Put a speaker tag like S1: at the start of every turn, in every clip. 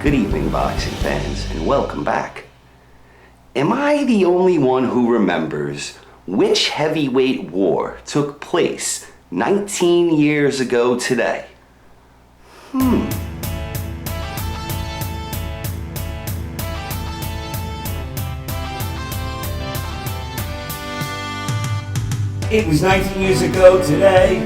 S1: Good evening, boxing fans, and welcome back. Am I the only one who remembers which heavyweight war took place 19 years ago today? It was 19 years ago today.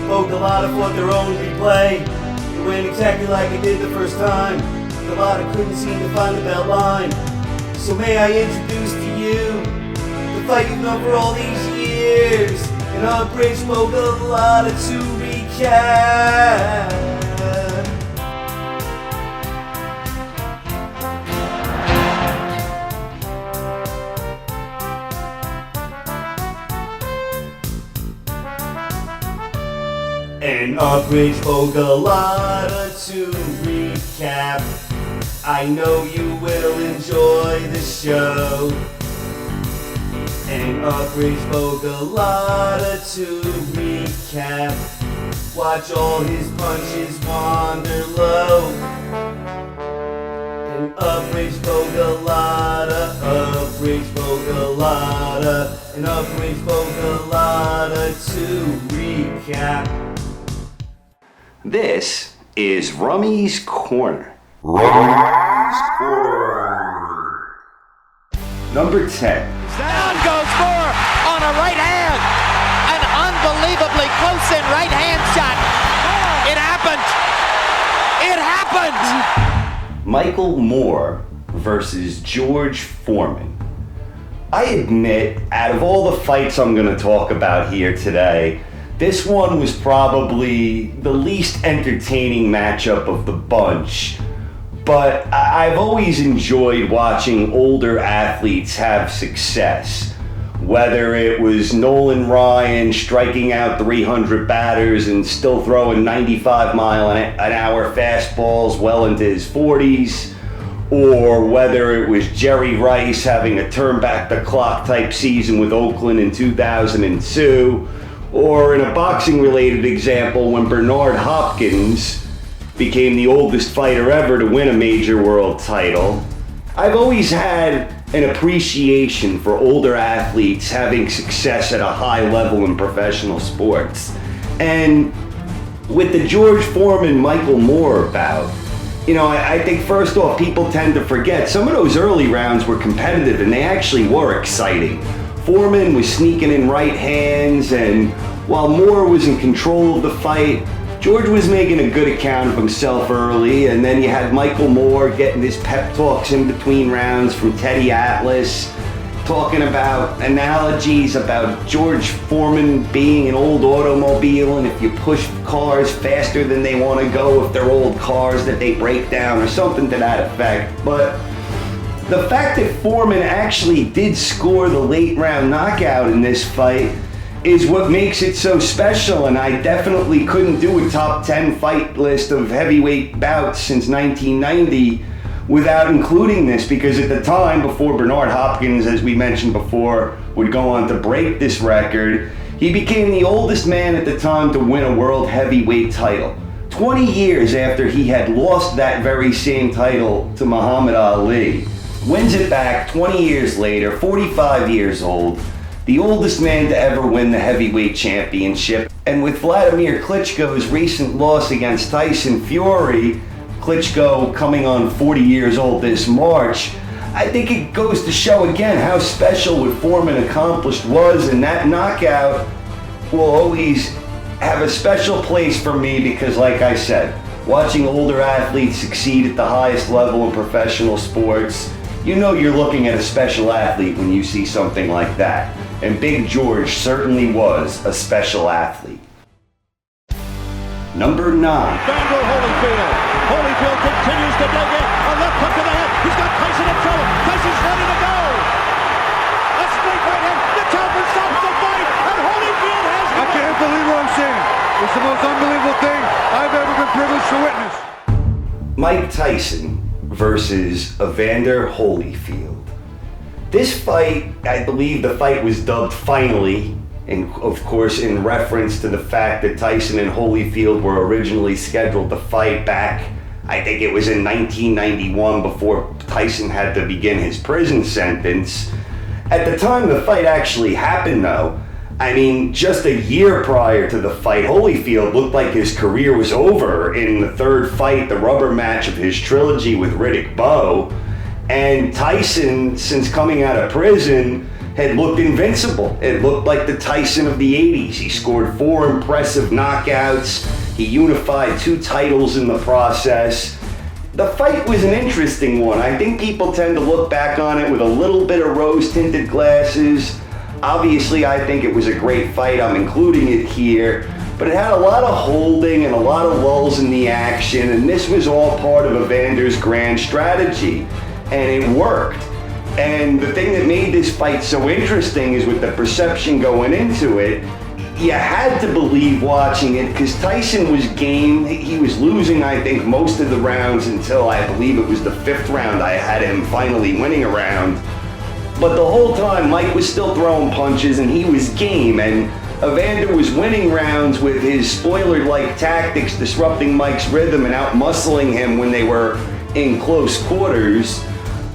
S1: Galata fought their own replay. It went exactly like it did the first time. Galata couldn't seem to find the belt line. So may I introduce to you the fight you've known for all these years, and I'll bridge Galata to recap. And upgrade Galata to recap. I know you will enjoy the show. And upgrade Galata to recap. Watch all his punches wander low. And upgrade Galata, upgrade Galata, and upgrade Galata to recap. This is Rummy's Corner.
S2: Rummy's Corner.
S1: Number 10.
S3: Down goes Moore on a right hand. An unbelievably close-in right hand shot. It happened. It happened.
S1: Michael Moore versus George Foreman. I admit, out of all the fights I'm going to talk about here today, this one was probably the least entertaining matchup of the bunch. But I've always enjoyed watching older athletes have success. Whether it was Nolan Ryan striking out 300 batters and still throwing 95-mile-an-hour fastballs well into his 40s, or whether it was Jerry Rice having a turn-back-the-clock type season with Oakland in 2002, or in a boxing-related example when Bernard Hopkins became the oldest fighter ever to win a major world title. I've always had an appreciation for older athletes having success at a high level in professional sports. And with the George Foreman-Michael Moore bout, I think first off, people tend to forget some of those early rounds were competitive and they actually were exciting. Foreman was sneaking in right hands, and while Moore was in control of the fight, George was making a good account of himself early, and then you had Michael Moore getting his pep talks in between rounds from Teddy Atlas, talking about analogies about George Foreman being an old automobile, and if you push cars faster than they want to go, if they're old cars, that they break down, or something to that effect. But the fact that Foreman actually did score the late round knockout in this fight is what makes it so special, and I definitely couldn't do a top 10 fight list of heavyweight bouts since 1990 without including this, because at the time, before Bernard Hopkins, as we mentioned before, would go on to break this record, he became the oldest man at the time to win a world heavyweight title. 20 years after he had lost that very same title to Muhammad Ali. Wins it back 20 years later, 45 years old, the oldest man to ever win the heavyweight championship. And with Vladimir Klitschko's recent loss against Tyson Fury, Klitschko coming on 40 years old this March, I think it goes to show again how special what Foreman accomplished was, and that knockout will always have a special place for me because, like I said, watching older athletes succeed at the highest level in professional sports, you know you're looking at a special athlete when you see something like that. And Big George certainly was a special athlete. Number 9.
S4: Evander Holyfield. Holyfield continues to dig in. A left hook to the head. He's got Tyson in trouble. Tyson's ready to go. A straight right hand. The chopper stops the fight. And Holyfield has won.
S5: I can't believe what I'm seeing. It's the most unbelievable thing I've ever been privileged to witness.
S1: Mike Tyson versus Evander Holyfield. This fight, I believe the fight was dubbed Finally, and of course in reference to the fact that Tyson and Holyfield were originally scheduled to fight back I think it was in 1991 before Tyson had to begin his prison sentence. At the time the fight actually happened though, I mean, just a year prior to the fight, Holyfield looked like his career was over in the third fight, the rubber match of his trilogy with Riddick Bowe. And Tyson, since coming out of prison, had looked invincible. It looked like the Tyson of the 80s. He scored 4 impressive knockouts. He unified 2 titles in the process. The fight was an interesting one. I think people tend to look back on it with a little bit of rose-tinted glasses. Obviously, I think it was a great fight. I'm including it here. But it had a lot of holding and a lot of lulls in the action, and this was all part of Evander's grand strategy. And it worked. And the thing that made this fight so interesting is with the perception going into it, you had to believe watching it because Tyson was game. He was losing, I think, most of the rounds until I believe it was the 5th round I had him finally winning a round. But the whole time, Mike was still throwing punches and he was game. And Evander was winning rounds with his spoiler-like tactics, disrupting Mike's rhythm and out-muscling him when they were in close quarters.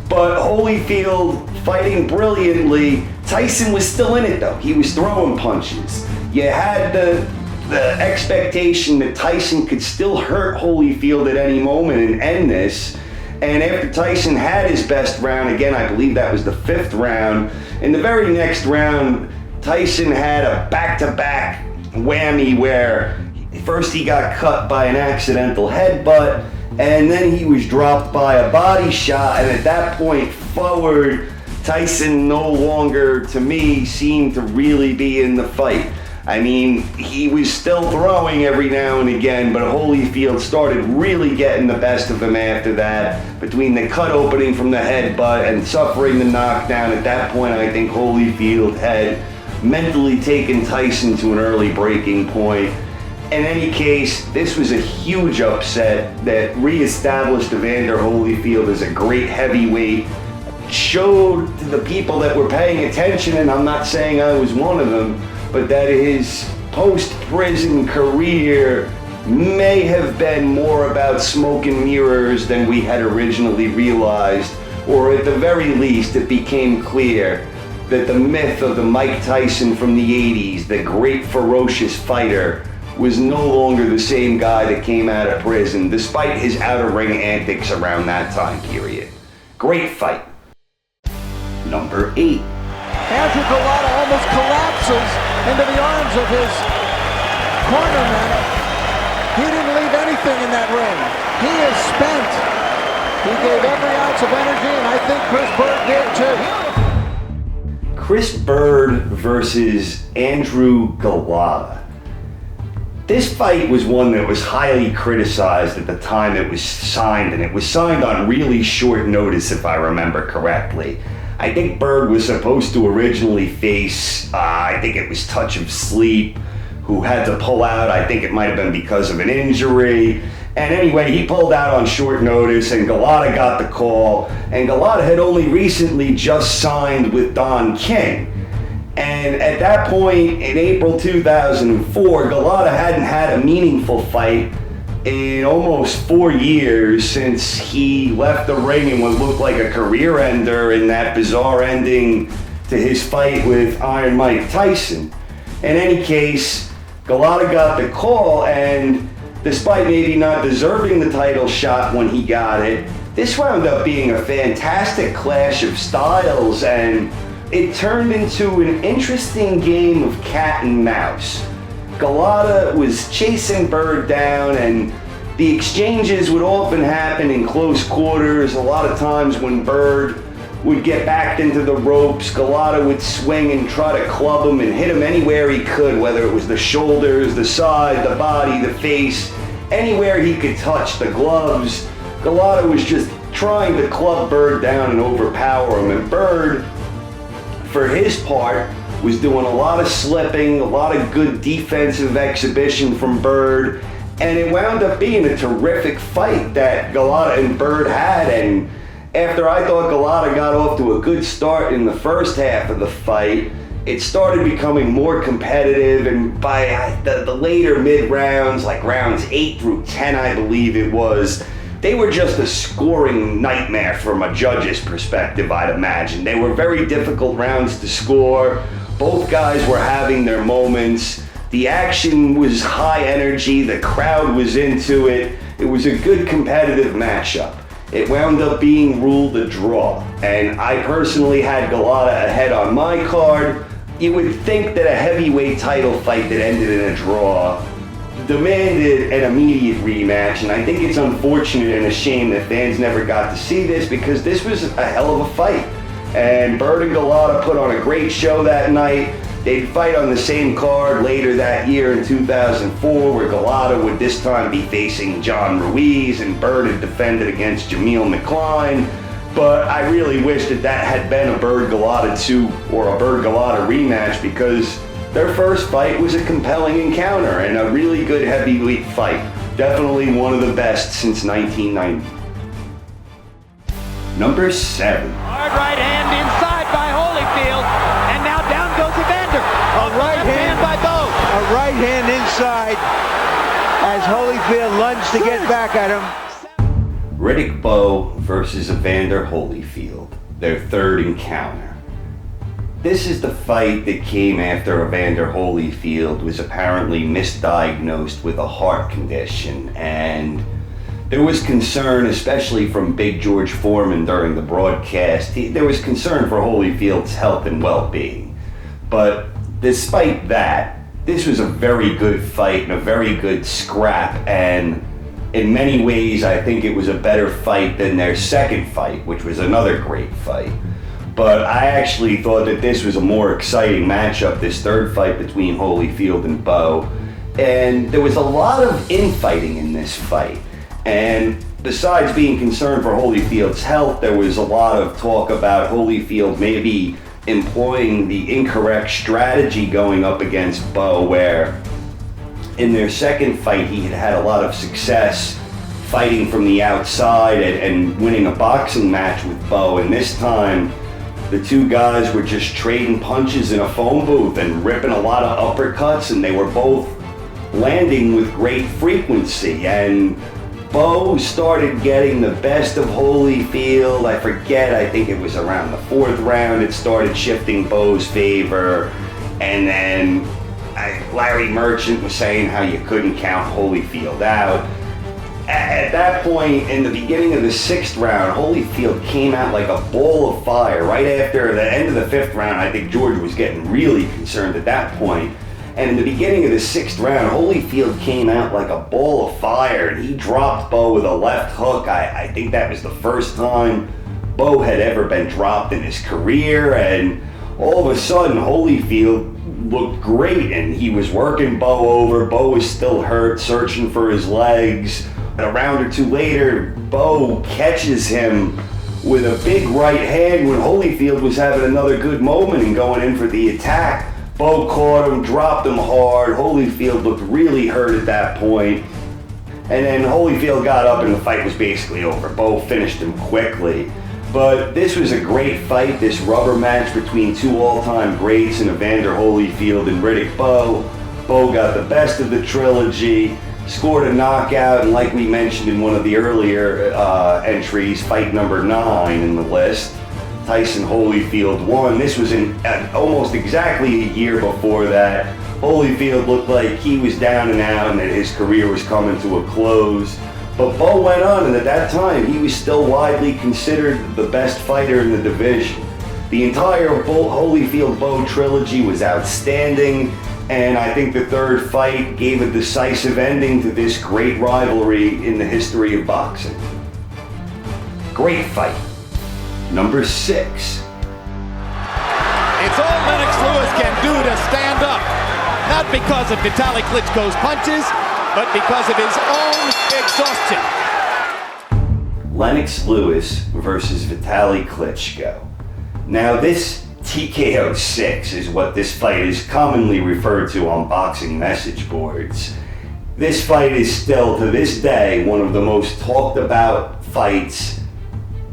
S1: But Holyfield fighting brilliantly. Tyson was still in it though. He was throwing punches. You had the expectation that Tyson could still hurt Holyfield at any moment and end this. And after Tyson had his best round, again, I believe that was the 5th round, in the very next round, Tyson had a back-to-back whammy where first he got cut by an accidental headbutt, and then he was dropped by a body shot, and at that point forward, Tyson no longer, to me, seemed to really be in the fight. I mean, he was still throwing every now and again, but Holyfield started really getting the best of him after that. Between the cut opening from the headbutt and suffering the knockdown, at that point I think Holyfield had mentally taken Tyson to an early breaking point. In any case, this was a huge upset that reestablished Evander Holyfield as a great heavyweight. Showed to the people that were paying attention, and I'm not saying I was one of them, but that his post-prison career may have been more about smoke and mirrors than we had originally realized, or at the very least it became clear that the myth of the Mike Tyson from the 80s, the great ferocious fighter, was no longer the same guy that came out of prison, despite his outer ring antics around that time period. Great fight. Number 8.
S4: Andrew Galata almost collapses into the arms of his cornerman. He didn't leave anything in that ring. He is spent. He gave every ounce of energy, and I think Chris Bird did too.
S1: Chris Bird versus Andrew Galata. This fight was one that was highly criticized at the time it was signed, and it was signed on really short notice, if I remember correctly. I think Bird was supposed to originally face, I think it was Touch of Sleep, who had to pull out. I think it might have been because of an injury. And anyway, he pulled out on short notice, and Galata got the call. And Galata had only recently just signed with Don King. And at that point, in April 2004, Galata hadn't had a meaningful fight in almost 4 years since he left the ring in what looked like a career ender in that bizarre ending to his fight with Iron Mike Tyson. In any case, Galata got the call, and despite maybe not deserving the title shot when he got it, this wound up being a fantastic clash of styles, and it turned into an interesting game of cat and mouse. Galata was chasing Bird down, and the exchanges would often happen in close quarters. A lot of times when Bird would get backed into the ropes, Galata would swing and try to club him and hit him anywhere he could, whether it was the shoulders, the side, the body, the face, anywhere he could touch, the gloves. Galata was just trying to club Bird down and overpower him, and Bird, for his part, was doing a lot of slipping, a lot of good defensive exhibition from Bird, and it wound up being a terrific fight that Galata and Bird had. And after I thought Galata got off to a good start in the first half of the fight, it started becoming more competitive, and by the later mid-rounds, like rounds 8 through 10, I believe it was, they were just a scoring nightmare from a judge's perspective, I'd imagine. They were very difficult rounds to score. Both guys were having their moments. The action was high energy. The crowd was into it. It was a good competitive matchup. It wound up being ruled a draw, and I personally had Galata ahead on my card. You would think that a heavyweight title fight that ended in a draw demanded an immediate rematch, and I think it's unfortunate and a shame that fans never got to see this, because this was a hell of a fight. And Bird and Galata put on a great show that night. They'd fight on the same card later that year in 2004, where Galata would this time be facing John Ruiz, and Bird had defended against Jameel McCline. But I really wish that that had been a Bird-Galata 2 or a Bird-Galata rematch, because their first fight was a compelling encounter and a really good heavyweight fight. Definitely one of the best since 1990. Number 7.
S3: Hard right hand inside by Holyfield, and now down goes Evander.
S6: A right hand
S3: by Bowe.
S6: A right hand inside as Holyfield lunged to get back at him.
S1: Riddick Bowe versus Evander Holyfield, their third encounter. This is the fight that came after Evander Holyfield was apparently misdiagnosed with a heart condition, and there was concern, especially from Big George Foreman during the broadcast. There was concern for Holyfield's health and well-being. But despite that, this was a very good fight and a very good scrap, and in many ways, I think it was a better fight than their second fight, which was another great fight. But I actually thought that this was a more exciting matchup, this third fight between Holyfield and Bowe. And there was a lot of infighting in this fight. And besides being concerned for Holyfield's health, there was a lot of talk about Holyfield maybe employing the incorrect strategy going up against Bowe, where in their second fight, he had a lot of success fighting from the outside and winning a boxing match with Bowe. And this time, the two guys were just trading punches in a phone booth and ripping a lot of uppercuts, and they were both landing with great frequency. And Bowe started getting the best of Holyfield. I think it was around the fourth round, it started shifting Bowe's favor. And then Larry Merchant was saying how you couldn't count Holyfield out. At that point, in the beginning of the sixth round, Holyfield came out like a ball of fire. Right after the end of the fifth round, I think George was getting really concerned at that point. And in the beginning of the sixth round, Holyfield came out like a ball of fire, and he dropped Bowe with a left hook. I think that was the first time Bowe had ever been dropped in his career, and all of a sudden, Holyfield looked great, and he was working Bowe over. Bowe was still hurt, searching for his legs. A round or two later, Bowe catches him with a big right hand when Holyfield was having another good moment and going in for the attack. Bowe caught him, dropped him hard. Holyfield looked really hurt at that point. And then Holyfield got up and the fight was basically over. Bowe finished him quickly. But this was a great fight, this rubber match between two all-time greats in Evander Holyfield and Riddick Bowe. Bowe got the best of the trilogy, scored a knockout, and like we mentioned in one of the earlier entries, fight number 9 in the list, Tyson Holyfield won. This was in almost exactly a year before that. Holyfield looked like he was down and out and that his career was coming to a close. But Bowe went on, and at that time, he was still widely considered the best fighter in the division. The entire Holyfield-Bowe trilogy was outstanding, and I think the third fight gave a decisive ending to this great rivalry in the history of boxing. Great fight. Number 6.
S3: It's all Lennox Lewis can do to stand up. Not because of Vitaly Klitschko's punches, but because of his own exhaustion.
S1: Lennox Lewis versus Vitaly Klitschko. Now this TKO 6 is what this fight is commonly referred to on boxing message boards. This fight is still, to this day, one of the most talked about fights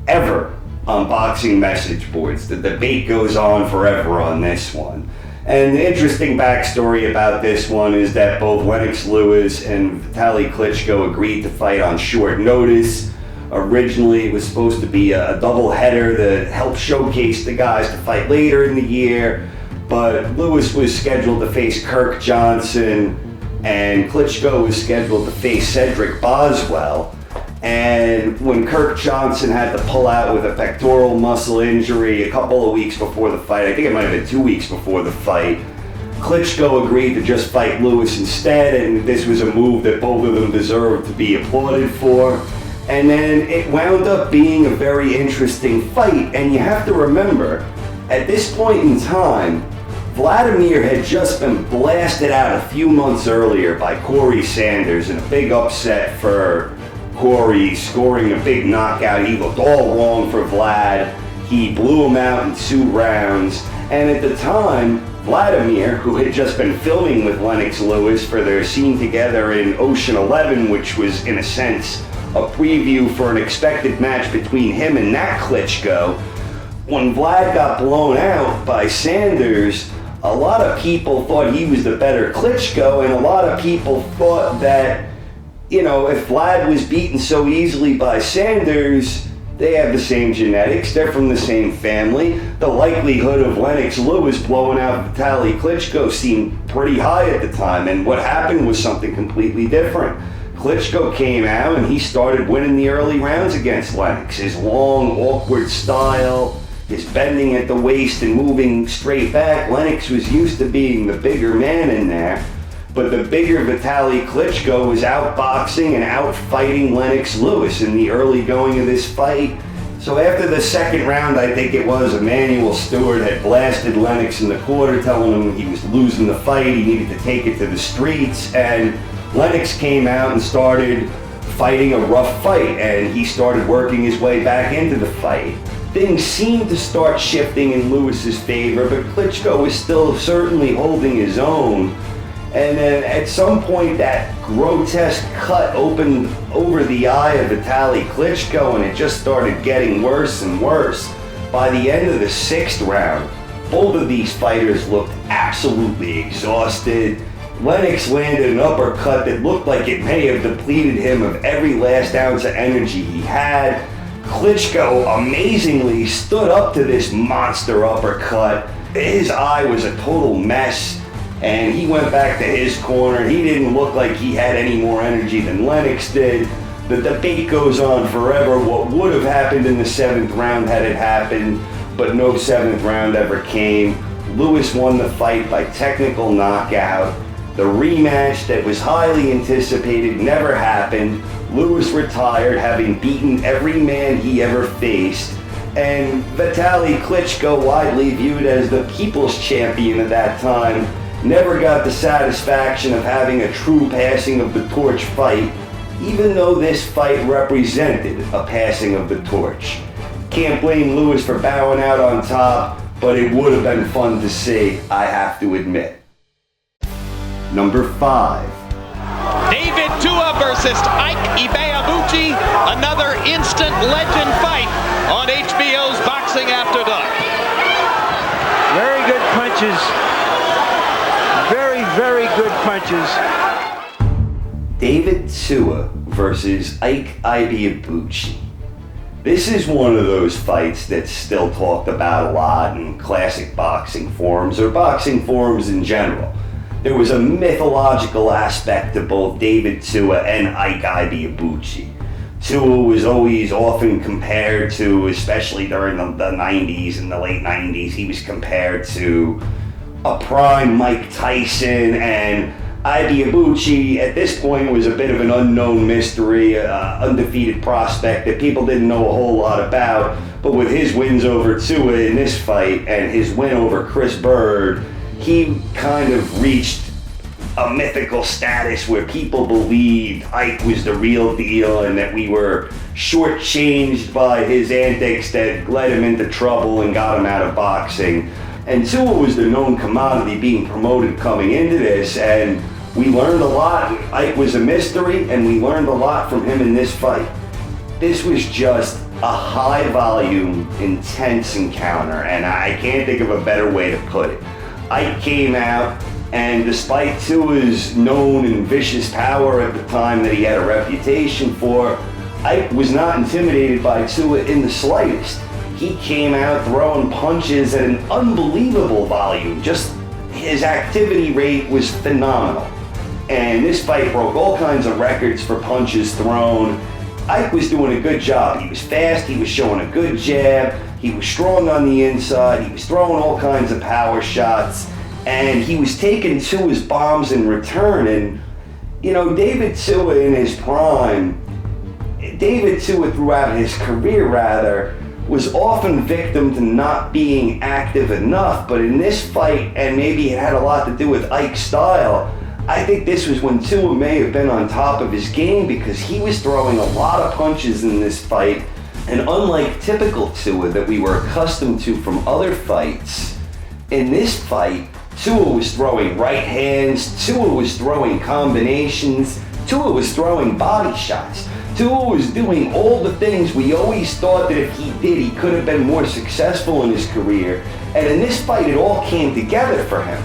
S1: ever on boxing message boards. The debate goes on forever on this one. And the interesting backstory about this one is that both Lennox Lewis and Vitaly Klitschko agreed to fight on short notice. Originally, it was supposed to be a doubleheader to help showcase the guys to fight later in the year, but Lewis was scheduled to face Kirk Johnson, and Klitschko was scheduled to face Cedric Boswell. And when Kirk Johnson had to pull out with a pectoral muscle injury a couple of weeks before the fight, I think it might have been 2 weeks before the fight, Klitschko agreed to just fight Lewis instead, and this was a move that both of them deserved to be applauded for. And then it wound up being a very interesting fight, and you have to remember, at this point in time, Vladimir had just been blasted out a few months earlier by Corey Sanders in a big upset for Corey, scoring a big knockout. He looked all wrong for Vlad. He blew him out in 2 rounds. And at the time, Vladimir, who had just been filming with Lennox Lewis for their scene together in Ocean 11, which was in a sense a preview for an expected match between him and Nat Klitschko, when Vlad got blown out by Sanders, a lot of people thought he was the better Klitschko, and a lot of people thought that, you know, if Vlad was beaten so easily by Sanders, they have the same genetics, they're from the same family. The likelihood of Lennox Lewis blowing out Vitaly Klitschko seemed pretty high at the time, and what happened was something completely different. Klitschko came out and he started winning the early rounds against Lennox. His long, awkward style, his bending at the waist and moving straight back. Lennox was used to being the bigger man in there. But the bigger Vitaly Klitschko was outboxing and outfighting Lennox Lewis in the early going of this fight. So after the second round, I think it was, Emmanuel Stewart had blasted Lennox in the quarter, telling him he was losing the fight, he needed to take it to the streets, and Lennox came out and started fighting a rough fight, and he started working his way back into the fight. Things seemed to start shifting in Lewis's favor, but Klitschko was still certainly holding his own. And then at some point, that grotesque cut opened over the eye of Vitaly Klitschko, and it just started getting worse and worse. By the end of the 6th round, both of these fighters looked absolutely exhausted. Lennox landed an uppercut that looked like it may have depleted him of every last ounce of energy he had. Klitschko amazingly stood up to this monster uppercut. His eye was a total mess. And he went back to his corner. He didn't look like he had any more energy than Lennox did. The debate goes on forever. What would have happened in the 7th round had it happened, but no 7th round ever came. Lewis won the fight by technical knockout. The rematch that was highly anticipated never happened. Lewis retired, having beaten every man he ever faced. And Vitaly Klitschko, widely viewed as the people's champion at that time, never got the satisfaction of having a true passing of the torch fight, even though this fight represented a passing of the torch. Can't blame Lewis for bowing out on top, but it would have been fun to see, I have to admit. Number 5.
S3: David Tua versus Ike Quartey, another instant legend fight on HBO's Boxing After Dark.
S6: Very good punches. Very good punches.
S1: David Tua versus Ike Quartey. This is one of those fights that's still talked about a lot in classic boxing forums, or boxing forums in general. There was a mythological aspect to both David Tua and Ike Quartey. Tua was always often compared to, especially during the 90s and the late 90s, he was compared to a prime Mike Tyson, and Ike Quartey at this point was a bit of an unknown mystery, undefeated prospect that people didn't know a whole lot about. But with his wins over Tua in this fight and his win over Chris Bird, he kind of reached a mythical status where people believed Ike was the real deal and that we were shortchanged by his antics that led him into trouble and got him out of boxing. And Tua was the known commodity being promoted coming into this, and we learned a lot. Ike was a mystery, and we learned a lot from him in this fight. This was just a high-volume, intense encounter, and I can't think of a better way to put it. Ike came out, and despite Tua's known and vicious power at the time that he had a reputation for, Ike was not intimidated by Tua in the slightest. He came out throwing punches at an unbelievable volume. Just his activity rate was phenomenal. And this fight broke all kinds of records for punches thrown. Ike was doing a good job. He was fast, he was showing a good jab, he was strong on the inside, he was throwing all kinds of power shots, and he was taking Tua's bombs in return. And, you know, David Tua in his prime, David Tua throughout his career rather, was often victim to not being active enough, but in this fight, and maybe it had a lot to do with Ike's style, I think this was when Tua may have been on top of his game, because he was throwing a lot of punches in this fight, and unlike typical Tua that we were accustomed to from other fights, in this fight, Tua was throwing right hands, Tua was throwing combinations, Tua was throwing body shots. Tua was doing all the things we always thought that if he did, he could have been more successful in his career. And in this fight, it all came together for him.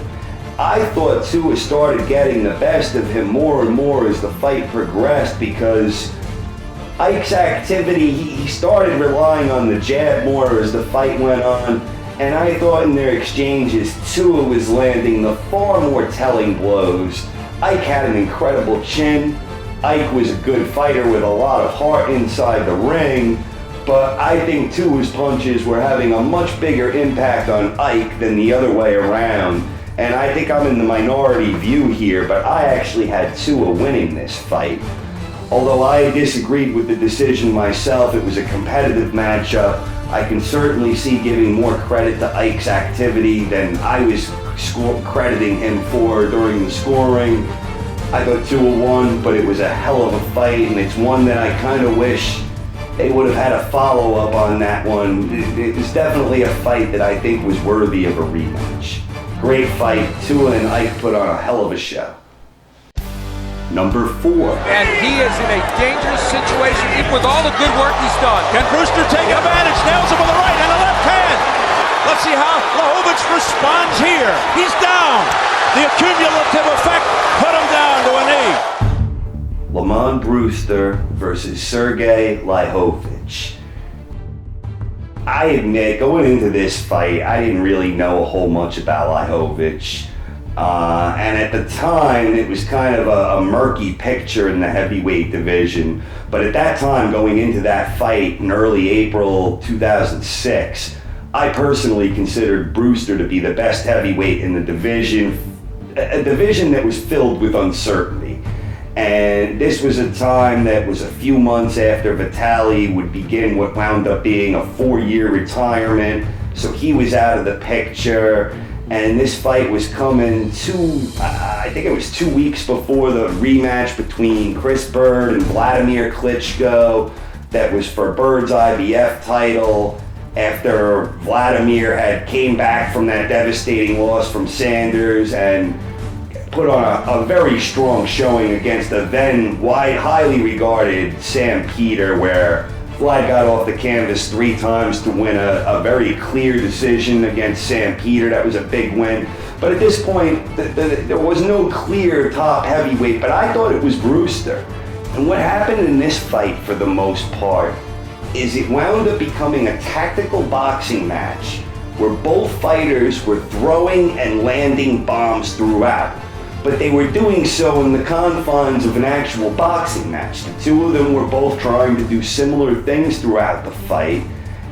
S1: I thought Tua started getting the best of him more and more as the fight progressed, because Ike's activity, he started relying on the jab more as the fight went on. And I thought in their exchanges, Tua was landing the far more telling blows. Ike had an incredible chin. Ike was a good fighter with a lot of heart inside the ring, but I think Tua's punches were having a much bigger impact on Ike than the other way around. And I think I'm in the minority view here, but I actually had Tua winning this fight. Although I disagreed with the decision myself, it was a competitive matchup. I can certainly see giving more credit to Ike's activity than I was crediting him for during the scoring. I thought Tua won, but it was a hell of a fight, and it's one that I kind of wish they would have had a follow-up on that one. It was definitely a fight that I think was worthy of a rematch. Great fight. Tua and Ike put on a hell of a show. Number 4.
S7: And he is in a dangerous situation, even with all the good work he's done.
S4: Can Brewster take advantage? Nails him with the right and the left hand. Let's see how Blachowicz responds here. He's down. The accumulative effect put him down to a knee.
S1: Lamont Brewster versus Sergey Blachowicz. I admit, going into this fight, I didn't really know a whole much about Blachowicz. And at the time, it was kind of a murky picture in the heavyweight division. But at that time, going into that fight in early April 2006, I personally considered Brewster to be the best heavyweight in the division, a division that was filled with uncertainty. And this was a time that was a few months after Vitaly would begin what wound up being a 4-year retirement. So he was out of the picture. And this fight was coming I think it was 2 weeks before the rematch between Chris Bird and Vladimir Klitschko that was for Bird's IBF title, after Vladimir had came back from that devastating loss from Sanders and put on a very strong showing against a then highly regarded Sam Peter, where Vlad got off the canvas 3 times to win a very clear decision against Sam Peter. That was a big win. But at this point, there was no clear top heavyweight, but I thought it was Brewster. And what happened in this fight, for the most part, is it wound up becoming a tactical boxing match where both fighters were throwing and landing bombs throughout. But they were doing so in the confines of an actual boxing match. The two of them were both trying to do similar things throughout the fight.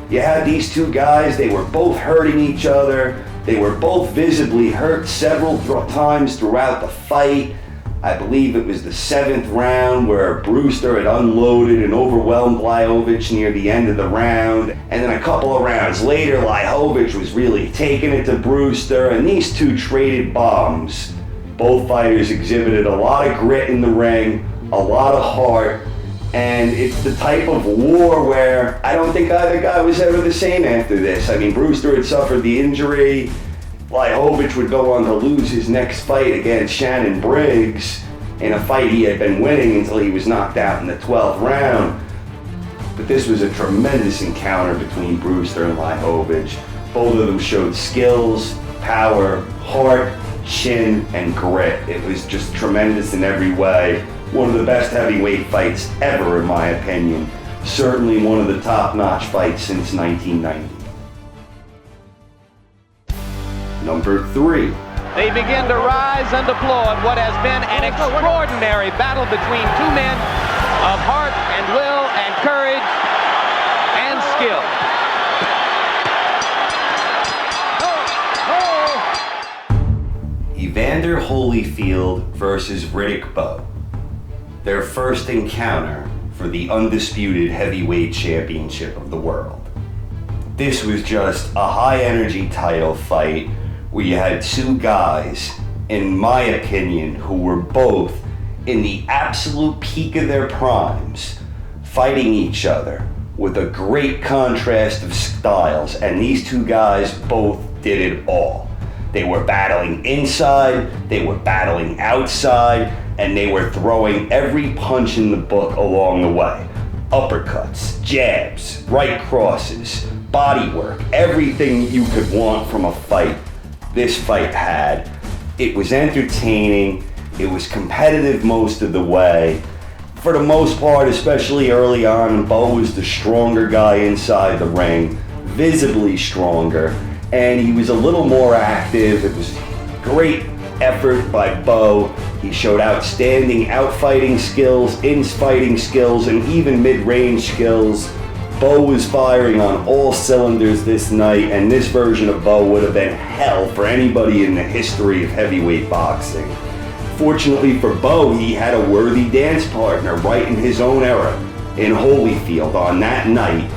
S1: You had these two guys, they were both hurting each other. They were both visibly hurt several times throughout the fight. I believe it was the 7th round where Brewster had unloaded and overwhelmed Blachowicz near the end of the round. And then a couple of rounds later, Blachowicz was really taking it to Brewster, and these two traded bombs. Both fighters exhibited a lot of grit in the ring, a lot of heart, and it's the type of war where I don't think either guy was ever the same after this. I mean, Brewster had suffered the injury. Blachowicz would go on to lose his next fight against Shannon Briggs in a fight he had been winning until he was knocked out in the 12th round. But this was a tremendous encounter between Brewster and Blachowicz. Both of them showed skills, power, heart, chin, and grit. It was just tremendous in every way. one of the best heavyweight fights ever in my opinion. Certainly one of the top-notch fights since 1990. Number 3.
S3: They begin to rise and applaud what has been an extraordinary battle between two men of heart and will and courage and skill.
S1: Evander Holyfield versus Riddick Bowe. Their first encounter for the undisputed heavyweight championship of the world. This was just a high-energy title fight where you had two guys, in my opinion, who were both in the absolute peak of their primes, fighting each other with a great contrast of styles, and these two guys both did it all. They were battling inside, they were battling outside, and they were throwing every punch in the book along the way. Uppercuts, jabs, right crosses, body work, everything you could want from a fight, this fight had. It was entertaining, it was competitive most of the way. For the most part, especially early on, Bowe was the stronger guy inside the ring, visibly stronger, and he was a little more active. It was great effort by Bowe. He showed outstanding outfighting skills, in-fighting skills, and even mid-range skills. Bowe was firing on all cylinders this night, and this version of Bowe would have been hell for anybody in the history of heavyweight boxing. Fortunately for Bowe, he had a worthy dance partner right in his own era, in Holyfield on that night.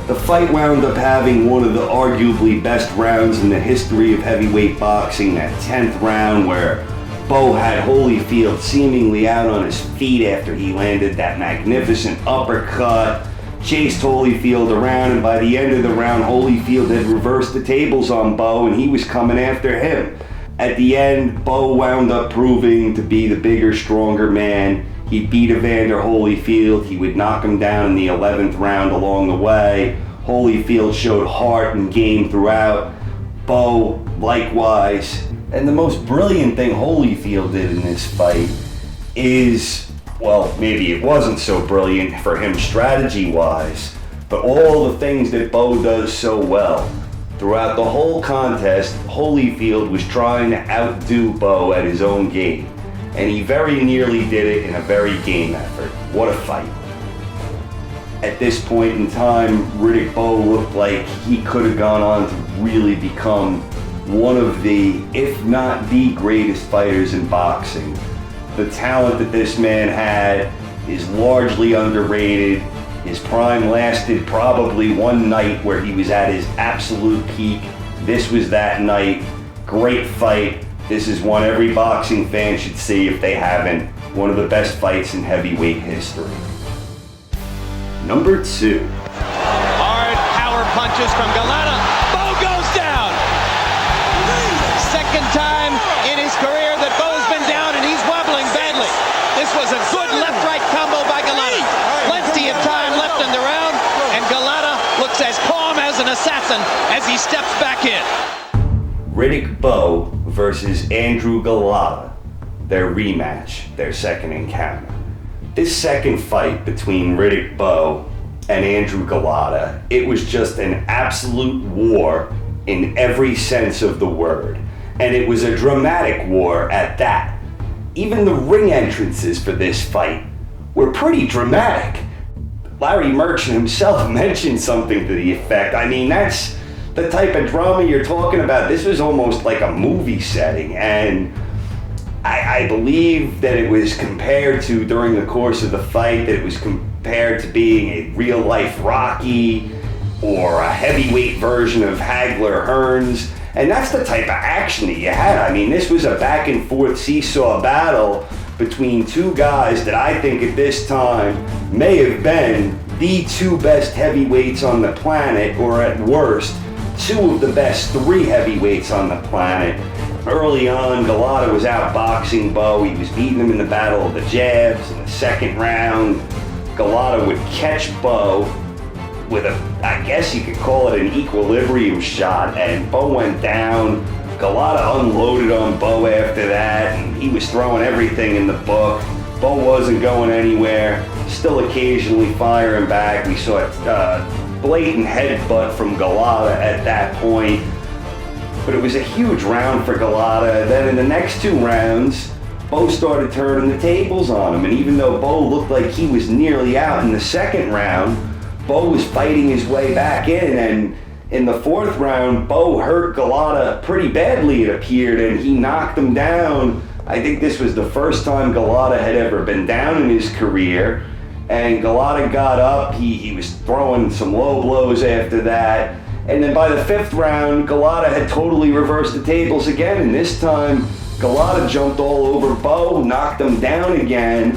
S1: The fight wound up having one of the arguably best rounds in the history of heavyweight boxing, that 10th round where Bowe had Holyfield seemingly out on his feet after he landed that magnificent uppercut, chased Holyfield around, and by the end of the round, Holyfield had reversed the tables on Bowe and he was coming after him. At the end, Bowe wound up proving to be the bigger, stronger man. He beat Evander Holyfield. He would knock him down in the 11th round along the way. Holyfield showed heart and game throughout. Bowe, likewise. And the most brilliant thing Holyfield did in this fight is, well, maybe it wasn't so brilliant for him strategy-wise, but all the things that Bowe does so well. Throughout the whole contest, Holyfield was trying to outdo Bowe at his own game, and he very nearly did it in a very game effort. What a fight. At this point in time, Riddick Bowe looked like he could have gone on to really become one of the, if not the greatest fighters in boxing. The talent that this man had is largely underrated. His prime lasted probably one night where he was at his absolute peak. This was that night. Great fight. This is one every boxing fan should see if they haven't. One of the best fights in heavyweight history. Number 2.
S3: Hard power punches from Galata. Bowe goes down. Second time in his career that Bowe's been down, and he's wobbling badly. This was a good left-right combo by Galata. Plenty of time left in the round, and Galata looks as calm as an assassin as he steps back in.
S1: Riddick Bowe versus Andrew Galata, their rematch, their second encounter. This second fight between Riddick Bowe and Andrew Galata, it was just an absolute war in every sense of the word. And it was a dramatic war at that. Even the ring entrances for this fight were pretty dramatic. Larry Merchant himself mentioned something to the effect, I mean, that's the type of drama you're talking about. This was almost like a movie setting, and I believe that it was compared to, during the course of the fight, that it was compared to being a real-life Rocky or a heavyweight version of Hagler Hearns, and that's the type of action that you had. I mean, this was a back-and-forth seesaw battle between two guys that I think at this time may have been the two best heavyweights on the planet, or at worst, two of the best three heavyweights on the planet. Early on, Galata was outboxing Bowe. He was beating him in the battle of the jabs. In the second round, Galata would catch Bowe with a, I guess you could call it an equilibrium shot, and Bowe went down. Galata unloaded on Bowe after that, and he was throwing everything in the book. Bowe wasn't going anywhere, still occasionally firing back. We saw a blatant headbutt from Galata at that point. But it was a huge round for Galata. Then in the next 2 rounds, Bowe started turning the tables on him. And even though Bowe looked like he was nearly out in the second round, Bowe was fighting his way back in. And in the 4th round, Bowe hurt Galata pretty badly, it appeared, and he knocked him down. I think this was the first time Galata had ever been down in his career. And Galata got up. He was throwing some low blows after that. And then by the 5th round, Galata had totally reversed the tables again. And this time, Galata jumped all over Bowe, knocked him down again.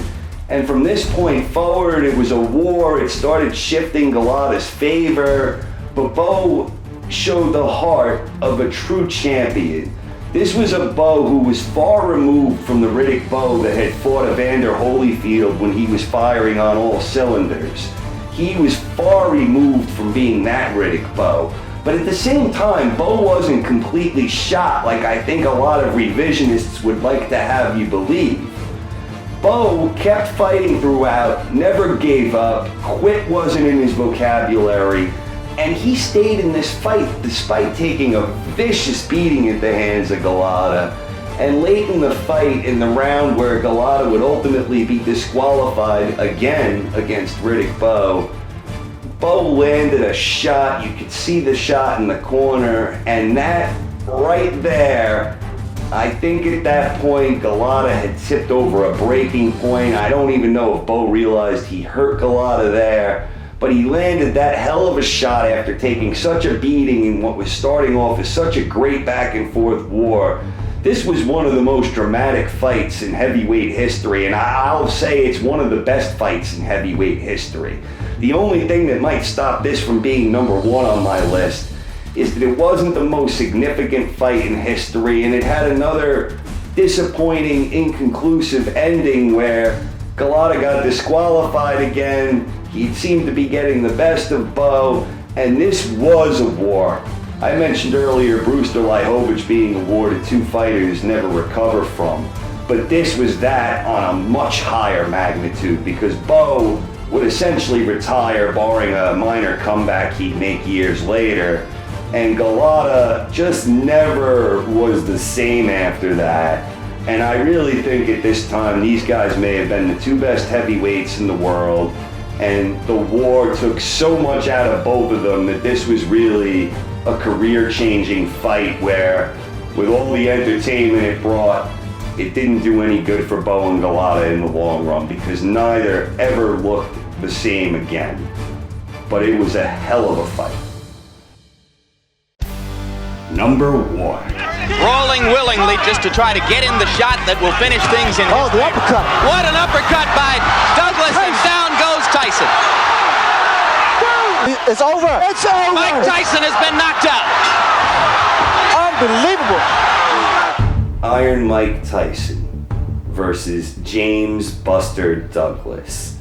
S1: And from this point forward, it was a war. It started shifting Galata's favor. But Bowe showed the heart of a true champion. This was a Bowe who was far removed from the Riddick Bowe that had fought Evander Holyfield when he was firing on all cylinders. He was far removed from being that Riddick Bowe. But at the same time, Bowe wasn't completely shot like I think a lot of revisionists would like to have you believe. Bowe kept fighting throughout, never gave up, quit wasn't in his vocabulary, and he stayed in this fight despite taking a vicious beating at the hands of Galata. And late in the fight, in the round where Galata would ultimately be disqualified again against Riddick Bowe, Bowe landed a shot. You could see the shot in the corner, and that right there, I think at that point Galata had tipped over a breaking point. I don't even know if Bowe realized he hurt Galata there, but he landed that hell of a shot after taking such a beating in what was starting off as such a great back and forth war. This was one of the most dramatic fights in heavyweight history, and I'll say it's one of the best fights in heavyweight history. The only thing that might stop this from being number 1 on my list is that it wasn't the most significant fight in history, and it had another disappointing, inconclusive ending where Galata got disqualified again. He seemed to be getting the best of Bowe, and this was a war. I mentioned earlier Brewster being awarded 2 fighters never recover from, but this was that on a much higher magnitude because Bowe would essentially retire barring a minor comeback he'd make years later, and Galata just never was the same after that. And I really think at this time these guys may have been the 2 best heavyweights in the world, and the war took so much out of both of them that this was really a career-changing fight where, with all the entertainment it brought, it didn't do any good for Bowe and Galata in the long run because neither ever looked the same again. But it was a hell of a fight. Number 1.
S3: Rolling willingly just to try to get in the shot that will finish things in.
S6: Oh, the uppercut.
S3: What an uppercut by Douglas, and down goes Tyson.
S6: It's over. It's over.
S3: Mike Tyson has been knocked out.
S6: Unbelievable.
S1: Iron Mike Tyson versus James Buster Douglas.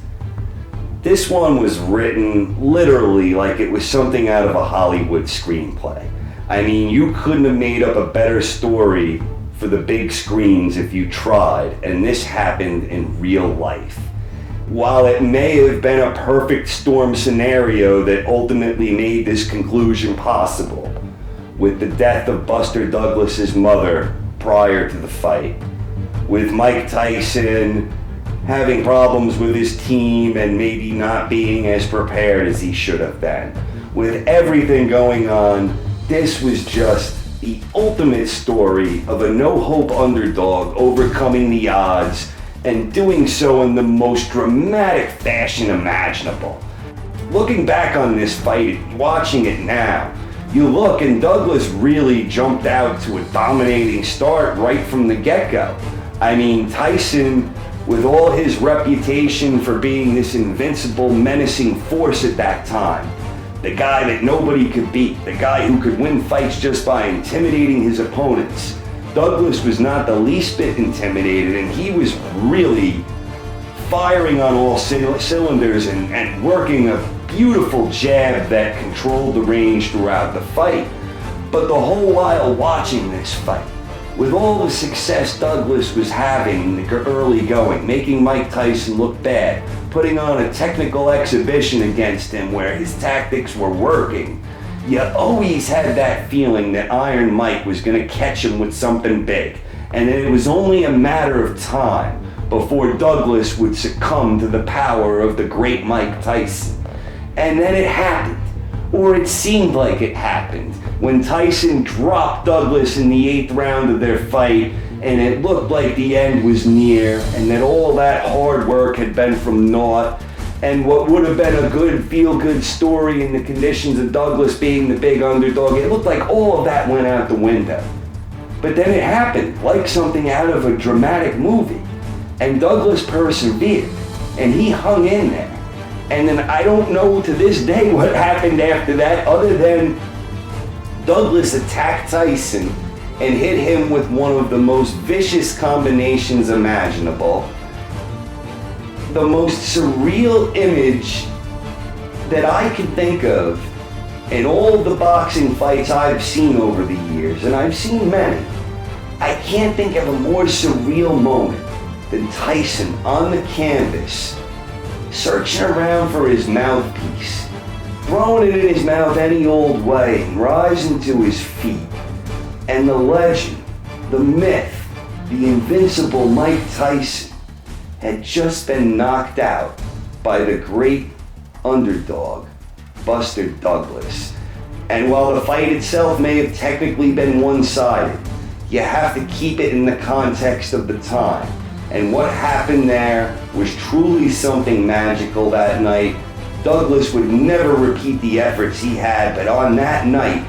S1: This one was written literally like it was something out of a Hollywood screenplay. I mean, you couldn't have made up a better story for the big screens if you tried, and this happened in real life. While it may have been a perfect storm scenario that ultimately made this conclusion possible, with the death of Buster Douglas's mother prior to the fight, with Mike Tyson having problems with his team and maybe not being as prepared as he should have been, with everything going on, this was just the ultimate story of a no-hope underdog overcoming the odds and doing so in the most dramatic fashion imaginable. Looking back on this fight, watching it now, you look and Douglas really jumped out to a dominating start right from the get-go. I mean, Tyson, with all his reputation for being this invincible, menacing force at that time, the guy that nobody could beat, the guy who could win fights just by intimidating his opponents, Douglas was not the least bit intimidated, and he was really firing on all cylinders and working a beautiful jab that controlled the range throughout the fight. But the whole while watching this fight, With all the success Douglas was having in the early going, making Mike Tyson look bad, putting on a technical exhibition against him where his tactics were working, you always had that feeling that Iron Mike was going to catch him with something big, and that it was only a matter of time before Douglas would succumb to the power of the great Mike Tyson. And then it happened, or it seemed like it happened, when Tyson dropped Douglas in the 8th round of their fight, and it looked like the end was near, and that all that hard work had been from naught, and what would have been a good feel-good story in the conditions of Douglas being the big underdog, it looked like all of that went out the window. But then it happened, like something out of a dramatic movie, and Douglas persevered, and he hung in there. And then I don't know to this day what happened after that, other than Douglas attacked Tyson and hit him with one of the most vicious combinations imaginable. The most surreal image that I can think of in all the boxing fights I've seen over the years, and I've seen many, I can't think of a more surreal moment than Tyson on the canvas, searching around for his mouthpiece, throwing it in his mouth any old way, and rising to his feet. And the legend, the myth, the invincible Mike Tyson had just been knocked out by the great underdog, Buster Douglas. And while the fight itself may have technically been one-sided, you have to keep it in the context of the time. And what happened there was truly something magical that night. Douglas would never repeat the efforts he had, but on that night,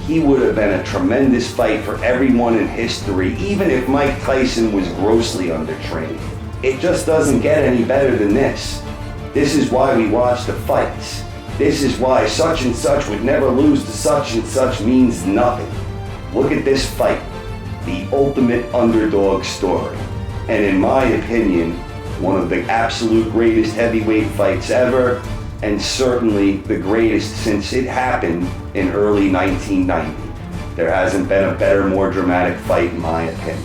S1: he would have been a tremendous fight for everyone in history, even if Mike Tyson was grossly undertrained. It just doesn't get any better than this. This is why we watch the fights. This is why such and such would never lose to such and such means nothing. Look at this fight, the ultimate underdog story. And in my opinion, one of the absolute greatest heavyweight fights ever, and certainly the greatest since it happened in early 1990. There hasn't been a better, more dramatic fight in my opinion.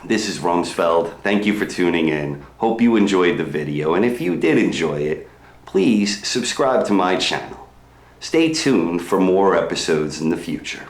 S1: This is Rumsfeld. Thank you for tuning in. Hope you enjoyed the video, and if you did enjoy it, please subscribe to my channel. Stay tuned for more episodes in the future.